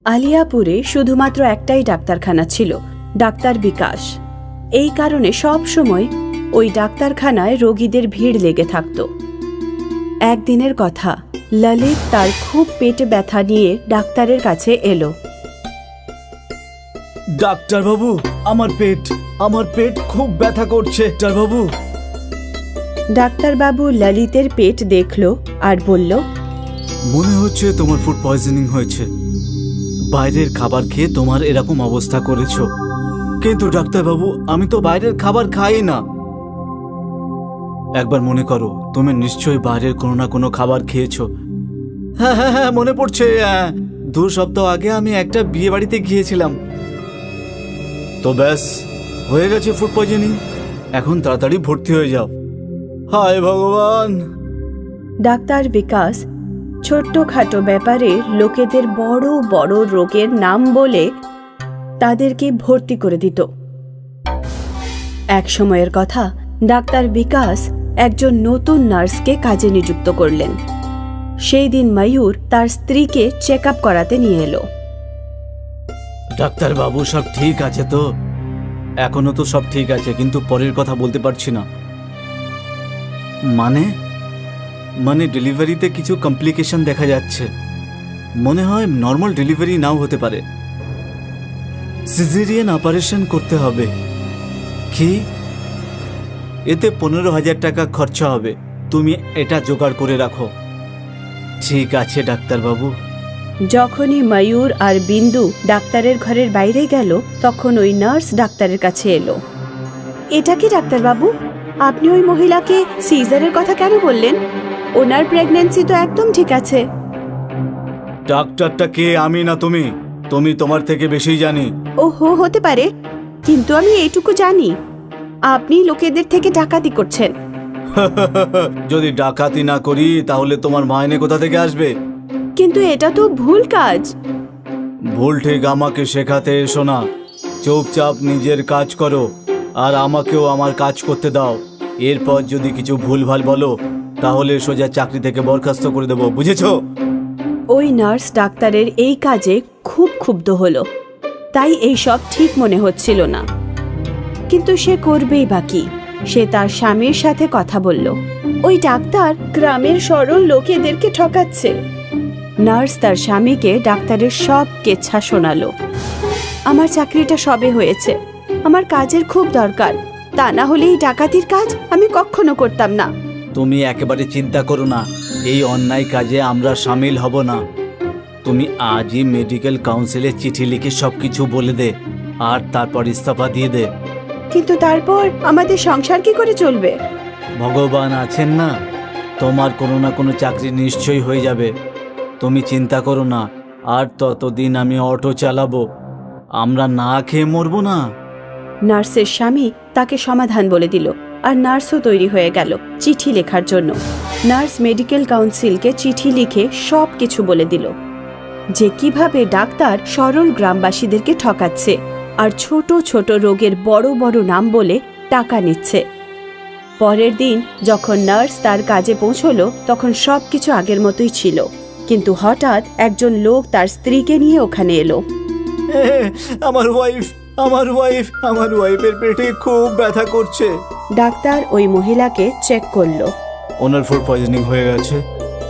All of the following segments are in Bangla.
আলিয়াপুরে শুধুমাত্র একটাই ডাক্তারখানা ছিল, ডাক্তার বিকাশ। এই কারণে সব সময় ওই ডাক্তারখানায় রোগীদের ভিড় লেগে থাকত। একদিনের কথা, ললিত তার খুব পেটে ব্যথা নিয়ে ডাক্তারের কাছে এলো। ডাক্তারবাবু, আমার পেট খুব ব্যথা করছে ডাক্তারবাবু। ডাক্তারবাবু ললিতের পেট দেখল আর বলল, মনে হচ্ছে তোমার ফুড পয়জনিং হয়েছে। বাইরের খাবার খেয়ে তোমার এরকম অবস্থা করেছো। কিন্তু ডাক্তারবাবু, আমি তো বাইরের খাবার খাই না। একবার মনে করো, তুমি নিশ্চয়ই বাইরের কোনো না কোনো খাবার খেয়েছো। হ্যাঁ হ্যাঁ হ্যাঁ, মনে পড়ছে। 2 সপ্তাহ আগে আমি একটা বিয়ে বাড়িতে গিয়েছিলাম। তো ব্যাস, হয়ে গেছে ফুড পয়জনিং। এখন তাড়াতাড়ি ভর্তি হয়ে যাও। হায় ভগবান। ডাক্তার বিকাশ ছোট্টখাটো ব্যাপারে লোকেদের বড় বড় রোগের নাম বলে তাদেরকে ভর্তি করে দিত। এক সময়ের কথা, ডাক্তার বিকাশ একজন নতুন নার্সকে কাজে নিযুক্ত করলেন। সেই দিন ময়ূর তার স্ত্রীকে চেক আপ করাতে নিয়ে এলো। ডাক্তারবাবু, সব ঠিক আছে তো? এখনো তো সব ঠিক আছে, কিন্তু পরের কথা বলতে পারছি না। মানে ডেলিভারিতে কিছু কমপ্লিকেশন দেখা যাচ্ছে। মনে হয় নর্মাল ডেলিভারি নাও হতে পারে। সিজারিয়ান অপারেশন করতে হবে। কি? এতে 15,000 টাকা খরচা হবে। তুমি এটা জোগাড় করে রাখো। ঠিক আছে ডাক্তারবাবু। যখনই ময়ূর আর বিন্দু ডাক্তারের ঘরের বাইরে গেল, তখন ওই নার্স ডাক্তারের কাছে এলো। এটা কি ডাক্তারবাবু? আপনি ওই মহিলাকে সিজারের কথা কেন বললেন? ওনার প্রেগন্যান্সি তো একদম ঠিক আছে। ডাক্তারটা কে, আমি না তুমি? তুমি তোমার থেকে বেশি জানি। ওহো, হতে পারে, কিন্তু আমি এইটুকু জানি আপনি লোকেদের থেকে ডাকাতি করছেন। যদি ডাকাতি না করি তাহলে তোমার মাইনে কোথা থেকে আসবে? কিন্তু এটা তো ভুল কাজ। ভুল ঠিক আমাকে শেখাতে এসো না। চুপচাপ নিজের কাজ করো, আর আমাকেও আমার কাজ করতে দাও। এরপর যদি কিছু ভুলভাল বলো তাহলে সোজা চাকরি থেকে বরখাস্ত করে দেবো, বুঝেছো? ওই নার্স ডাক্তারের এই কাজে খুব ক্ষুব্ধ হলো। তাই এই সব ঠিক মনে হচ্ছিল না, কিন্তু সে করবেই বাকি। সে তার স্বামীর সাথে কথা বলল। ওই ডাক্তার গ্রামের সরল লোকেদেরকে ঠকাচ্ছে। নার্স তার স্বামীকে ডাক্তারের সব কেচ্ছা শোনালো। আমার চাকরিটা সবে হয়েছে, আমার কাজের খুব দরকার, তা না হলে এই ডাকাতির কাজ আমি কখনো করতাম না। তুমি একেবারে চিন্তা করো না, এই অন্যায় কাজে আমরা সামিল হব না। তুমি আজই মেডিকেল কাউন্সিলে চিঠি লিখে সবকিছু বলে দে, আর তারপর ইস্তফা দিয়ে দে। কিন্তু তারপর আমাদের সংসার কি করে চলবে? ভগবান আছেন না, তোমার কোনো না কোনো চাকরি নিশ্চয়ই হয়ে যাবে। তুমি চিন্তা করো না। আর ততদিন আমি অটো চালাবো, আমরা না খেয়ে মরবো না। নার্সের স্বামী তাকে সমাধান বলে দিল, আর নার্সও তৈরি হয়ে গেল চিঠি লেখার জন্য। নার্স মেডিকেল কাউন্সিলকে চিঠি লিখে সব কিছু বলে দিল, যে কিভাবে ডাক্তার সরল গ্রামবাসীদেরকে ঠকাচ্ছে আর ছোট ছোট রোগের বড় বড় নাম বলে টাকা নিচ্ছে। পরের দিন যখন নার্স তার কাজে পৌঁছলো, তখন সবকিছু আগের মতোই ছিল। কিন্তু হঠাৎ একজন লোক তার স্ত্রীকে নিয়ে ওখানে এলো। আমার ওয়াইফের পেটে খুব ব্যথা করছে। ডাক্তার ওই মহিলাকে চেক করলো। ওনার ফুড পয়জনিং হয়ে গেছে,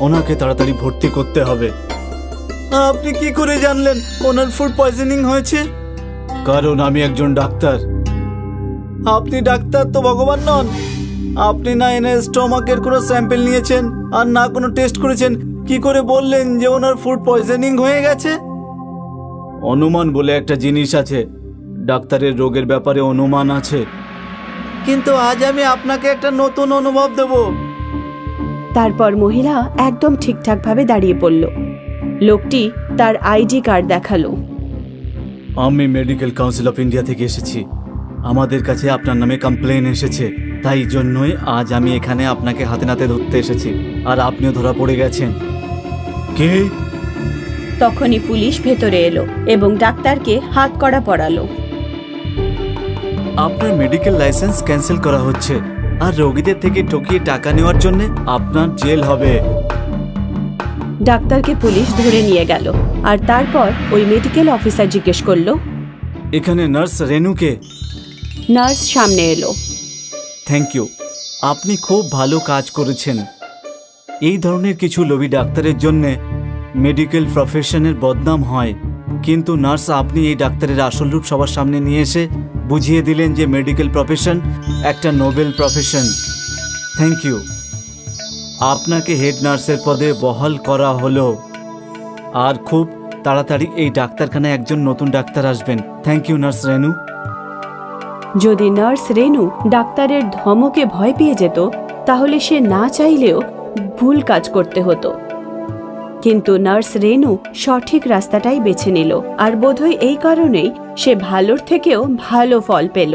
ওনাকে তাড়াতাড়ি ভর্তি করতে হবে। আপনি কি করে জানলেন ওনার ফুড পয়জনিং হয়েছে? কারণ আমি একজন ডাক্তার। আপনি ডাক্তার তো ভগবান নন। আপনি না এনে স্টমাকের কোনো স্যাম্পল নিয়েছেন আর না কোনো টেস্ট করেছেন, কি করে বললেন যে ওনার ফুড পয়জনিং হয়ে গেছে? অনুমান বলে একটা জিনিস আছে, ডাক্তারের রোগের ব্যাপারে অনুমান আছে। কিন্তু আজ আমি আপনাকে একটা নতুন অনুভব দেব। তারপর মহিলা একদম ঠিকঠাকভাবে দাঁড়িয়ে পড়ল। লোকটি তার আইডি কার্ড দেখালো। আমি মেডিকেল কাউন্সিল অফ ইন্ডিয়া থেকে এসেছি। আমাদের কাছে আপনার নামে কমপ্লেন এসেছে, তাই জন্যই আজ আমি এখানে আপনাকে হাতে নাতে ধরতে এসেছি, আর আপনিও ধরা পড়ে গেছেন। কে? তখনই পুলিশ ভেতরে এলো এবং ডাক্তারকে হাত কড়া পরালো। আপনার মেডিকেল লাইসেন্স ক্যান্সেল করা হচ্ছে, আর রোগীদের থেকে ঠকিয়ে টাকা নেওয়ার জন্য আপনার জেল হবে। ডাক্তারকে পুলিশ ধরে নিয়ে গেল আর তারপর ওই মেডিকেল অফিসার জিজ্ঞেস করলো। এখানে নার্স রেনুকে। নার্স সামনে এলো। থ্যাংক ইউ, আপনি খুব ভালো কাজ করেছেন। এই ধরনের কিছু লোভী ডাক্তারের জন্যে মেডিকেল প্রফেশনের বদনাম হয়, কিন্তু নার্স আপনি এই ডাক্তারের আসল রূপ সবার সামনে নিয়ে এসে বুঝিয়ে দিলেন যে মেডিকেল প্রফেশন একটা নোবেল প্রফেশন। Thank you. আপনাকে হেড নার্সের পদে বহাল করা হলো, আর খুব তাড়াতাড়ি এই ডাক্তারখানায় একজন নতুন ডাক্তার আসবেন। থ্যাংক ইউ নার্স রেনু। যদি নার্স রেনু ডাক্তারের ধমকে ভয় পেয়ে যেত তাহলে সে না চাইলেও ভুল কাজ করতে হতো, কিন্তু নার্স রেনু সঠিক রাস্তাটাই বেছে নিল, আর বোধহয় এই কারণেই সে ভালোর থেকেও ভালো ফল পেল।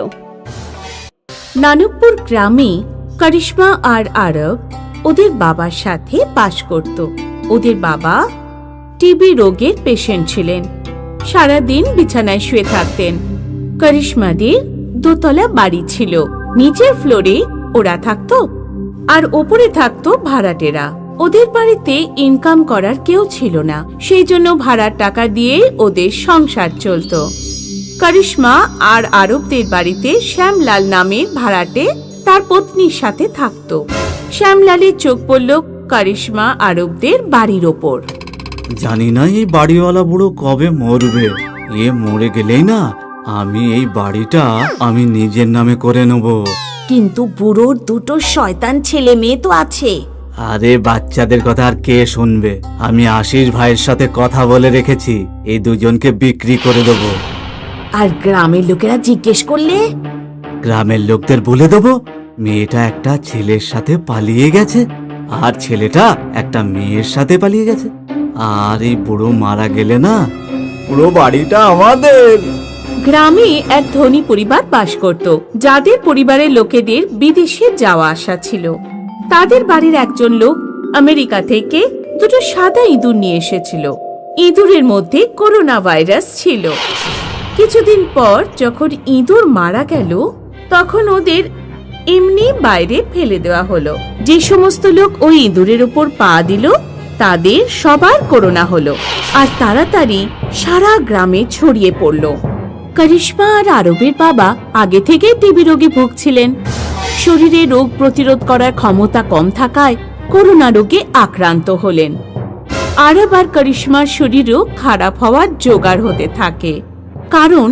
নানকপুর গ্রামে করিশ্মা আর আরব ওদের বাবার সাথে বাস করত। ওদের বাবা টিবি রোগের পেশেন্ট ছিলেন, সারাদিন বিছানায় শুয়ে থাকতেন। করিশ্মাদের দোতলা বাড়ি ছিল, নিচের ফ্লোরে ওরা থাকতো আর ওপরে থাকতো ভাড়াটেরা। ওদের বাড়িতে ইনকাম করার কেউ ছিল না, সেই জন্য ভাড়ার টাকা দিয়ে ওদের সংসার চলত। করিশ্মা আর আরবদের বাড়িতে শ্যামলাল নামের ভাড়াটে তার পত্নীর সাথে থাকতো। শ্যামলালের চোখ পড়ল করিশ্মা আরবদের বাড়ির ওপর। জানি না এই বাড়িওয়ালা বুড়ো কবে মরবে। এ মরে গেলেই না আমি এই বাড়িটা আমি নিজের নামে করে নেব। কিন্তু বুড়োর দুটো শয়তান ছেলে মেয়ে তো আছে। আরে বাচ্চাদের কথা আর কে শুনবে? আমি আশিস ভাইয়ের সাথে কথা বলে রেখেছি, এই দুজনকে বিক্রি করে দেব। আর গ্রামের লোকেরা জিজ্ঞেস করলে? গ্রামের লোকদের বলে দেবো মেয়েটা একটা ছেলের সাথে পালিয়ে গেছে আর ছেলেটা একটা মেয়ের সাথে পালিয়ে গেছে। আর এই বুড়ো মারা গেলে না পুরো বাড়িটা আমাদের। গ্রামে এক ধনী পরিবার বাস করত, যাদের পরিবারের লোকেদের বিদেশে যাওয়া আসা ছিল। তাদের বাড়ির একজন লোক আমেরিকা থেকে দুটো সাদা ইঁদুর নিয়ে এসেছিল। ইঁদুরের মধ্যে করোনা ভাইরাস ছিল। কিছুদিন পর যখন ইঁদুর মারা গেল তখন ওদের এমনি বাইরে ফেলে দেওয়া হলো। যে সমস্ত লোক ওই ইঁদুরের উপর পা দিল তাদের সবার করোনা হলো আর তাড়াতাড়ি সারা গ্রামে ছড়িয়ে পড়ল। করিশ্মা আর আরবের বাবা আগে থেকে টিবি রোগে ভুগছিলেন। শরীরে রোগ প্রতিরোধ করার ক্ষমতা কম থাকায় করোনা রোগে আক্রান্ত হলেন। আরব আর করিশ্মার শরীরও খারাপ হওয়ার জোগাড় হতে থাকে, কারণ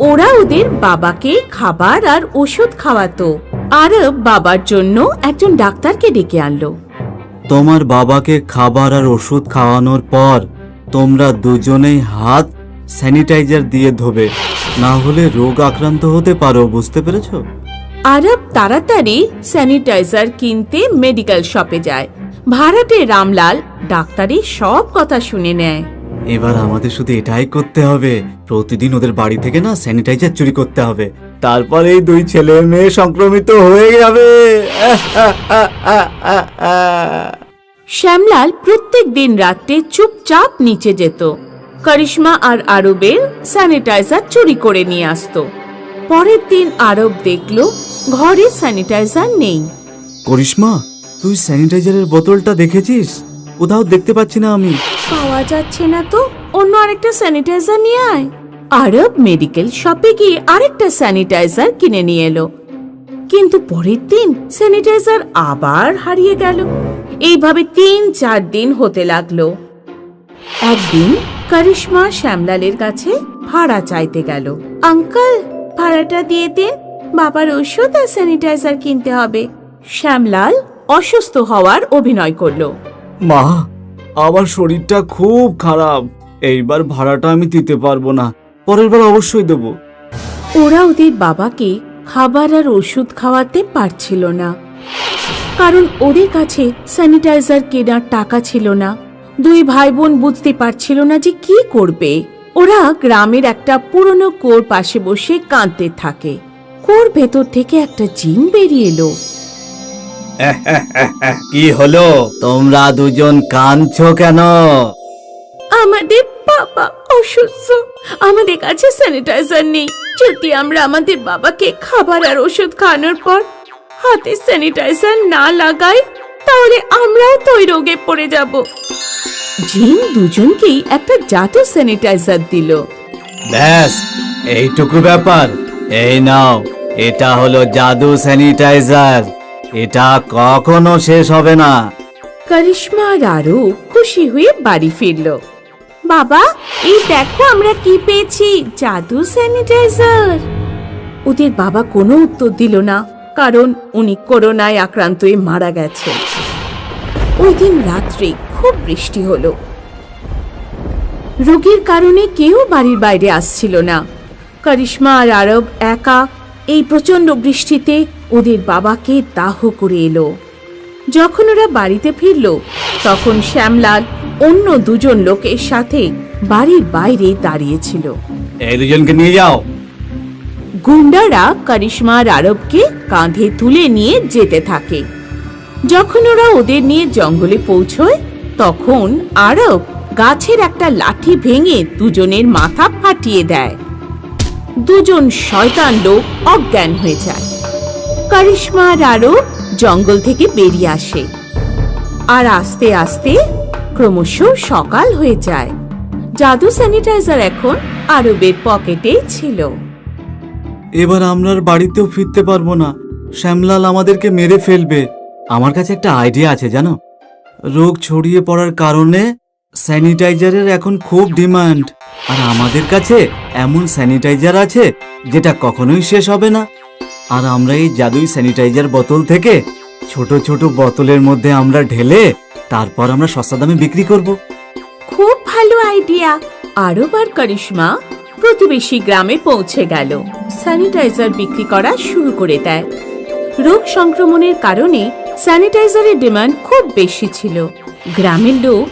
ওরা ওদের বাবাকে খাবার আর ওষুধ খাওয়াতো। আরব বাবার জন্য একজন ডাক্তারকে ডেকে আনলো। তোমার বাবাকে খাবার আর ওষুধ খাওয়ানোর পর তোমরা দুজনেই হাত স্যানিটাইজার দিয়ে ধোবে, না হলে রোগ আক্রান্ত হতে পারো। বুঝতে পেরেছো? আরব তাড়াতাড়ি স্যানিটাইজার কিনতে মেডিকেল শপে যায়। ভাড়াটে রামলাল ডাক্তারের সব কথা শুনে নেয়। এবার আমাদের শুধু এটাই করতে হবে, প্রতিদিন ওদের বাড়ি থেকে না স্যানিটাইজার চুরি করতে হবে, তারপর এই দুই ছেলে মেয়ে সংক্রমিত হয়ে যাবে। শ্যামলাল প্রত্যেক দিন রাতে চুপচাপ নিচে যেত। করিশ্মা আর আরবের স্যানিটাইজার চুরি করে নিয়ে আসতো। পরের দিন আরব দেখলো ঘরে স্যানিটাইজার নেই। করিশ্মা, তুই স্যানিটাইজারের বোতলটা দেখেছিস? কোথাও দেখতে পাচ্ছি না আমি। পাওয়া যাচ্ছে না তো, অন্য আরেকটা স্যানিটাইজার নিয়ে আয়। আরব মেডিকেল শপে গিয়ে আরেকটা স্যানিটাইজার কিনে নিয়ে এলো, কিন্তু পরের দিন স্যানিটাইজার আবার হারিয়ে গেল। এইভাবে 3-4 দিন হতে লাগলো। একদিন করিশ্মা শ্যামলালের কাছে ভাড়া চাইতে গেল। আঙ্কেল, ভাড়াটা দিয়ে দিন, বাবার ওষুধ আর স্যানিটাইজার কিনতে হবে। শ্যামলাল অসুস্থ হওয়ার অভিনয় করলো। মা, আমার শরীরটা খুব খারাপ, এইবার ভাড়াটা আমি দিতে পারবো না, পরের বার অবশ্যই দেবো। ওরা ওদের বাবাকে খাবার আর ওষুধ খাওয়াতে পারছিল না, কারণ ওদের কাছে স্যানিটাইজার কেনার টাকা ছিল না। দুই ভাই বোন বুঝতে পারছিল না যে কি করবে। ওরা গ্রামের একটা পুরনো কুয়োর পাশে বসে কাঁদতে থাকে। কুয়োর ভেতর থেকে একটা জিন বেরিয়ে এলো। কি হলো, তোমরা দুজন কাঁদছো কেন? আমাদের বাবা অসুস্থ, আমাদের কাছে স্যানিটাইজার নেই। যদি আমরা আমাদের বাবাকে খাবার আর ওষুধ খাওয়ানোর পর হাতে স্যানিটাইজার না লাগাই তাহলে আমরাও তো ওই রোগে পড়ে যাব। জিন দুজনকেই একটা জাদু স্যানিটাইজার দিল। ব্যাস এইটুকু ব্যাপার। এই নাও, এটা হলো জাদু স্যানিটাইজার। এটা কখনো শেষ হবে না। করিশ্মা আর আরও খুশি হয়ে বাড়ি ফিরল। বাবা, এই দেখো আমরা কি পেয়েছি, জাদু স্যানিটাইজার। ওদের বাবা কোনো উত্তর দিল না, কারণ উনি করোনায় আক্রান্ত হয়ে মারা গেছে। ওই দিন রাত্রে খুব বৃষ্টি হলো। রোগের কারণে কেউ বাড়ির বাইরে আসছিল না। করিশ্মা আর আরব একা এই প্রচন্ড বৃষ্টিতে ওদের বাবাকে দাহ করে এলো। যখন ওরা বাড়িতে ফিরল, তখন শ্যামলাল অন্য দুজন লোকের সাথে বাড়ির বাইরে দাঁড়িয়েছিল। এই দুজনকে নিয়ে যাও। গুন্ডারা করিশ্মা আর আরবকে কাঁধে তুলে নিয়ে যেতে থাকে। যখন ওরা ওদের নিয়ে জঙ্গলে পৌঁছয়, তখন আরব গাছের একটা লাঠি ভেঙে দুজনের মাথা ফাটিয়ে দেয়। দুজন শয়তান লোক অজ্ঞান হয়ে যায়। করিশ্মা আর আরব জঙ্গল থেকে বেরিয়ে আসে, আর আস্তে আস্তে ক্রমশ সকাল হয়ে যায়। জাদু স্যানিটাইজার এখন আরবের পকেটেই ছিল। এবার আমরা আর বাড়িতেও ফিরতে পারবো না। শ্যামলাল আমাদেরকে মেরে ফেলবে। আমার কাছে একটা আইডিয়া আছে জানো। রোগ ছড়িয়ে পড়ার কারণে স্যানিটাইজারের এখন খুব ডিমান্ড, আর আমাদের কাছে এমন স্যানিটাইজার আছে যেটা কখনোই শেষ হবে না। আর আমরা এই জাদুই স্যানিটাইজার বোতল থেকে ছোট ছোট বোতলের মধ্যে আমরা ঢেলে তারপর আমরা সস্তা দামে বিক্রি করব। খুব ভালো আইডিয়া। আরব আর করিশ্মা প্রতিবেশী গ্রামে পৌঁছে গেল। স্যানিটাইজার বিক্রি করা শুরু করে দেয়। রোগ সংক্রমণের কারণে স্যানিটাইজারের ডিমান্ড খুব বেশি ছিল। গ্রামের লোক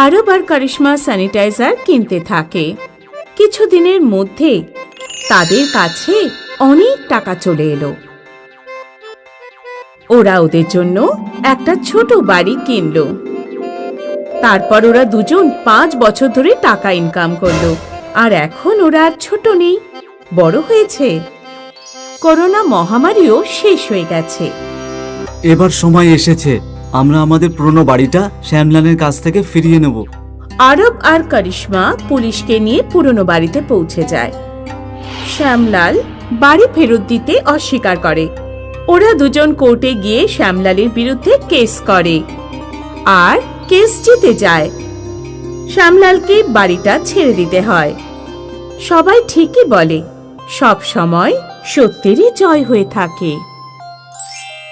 আরব আর করিশ্মা স্যানিটাইজার কিনতে থাকে। কিছুদিনের মধ্যে তাদের কাছে অনেক টাকা চলে এলো। ওরা ওদের জন্য একটা ছোট বাড়ি কিনলো। তারপর ওরা দুজন 5 বছর ধরে টাকা ইনকাম করলো, আর এখন ওরা আর ছোট নেই, বড় হয়েছে। করোনা মহামারীও শেষ হয়ে গেছে। এবার সময় এসেছে আমরা আমাদের পুরনো বাড়িটা শ্যামলালের কাছ থেকে ফিরিয়ে নেব। আরব আর করিশ্মা পুলিশকে নিয়ে পুরনো বাড়িতে পৌঁছে যায়। শ্যামলাল বাড়ি ফেরত দিতে অস্বীকার করে। ওরা দুজন কোর্টে গিয়ে শ্যামলালের বিরুদ্ধে কেস করে, আর কেস জিতে যায়। শ্যামলালকে বাড়িটা ছেড়ে দিতে হয়। সবাই ঠিকই বলে, সব সময় সত্যেরই জয় হয়ে থাকে।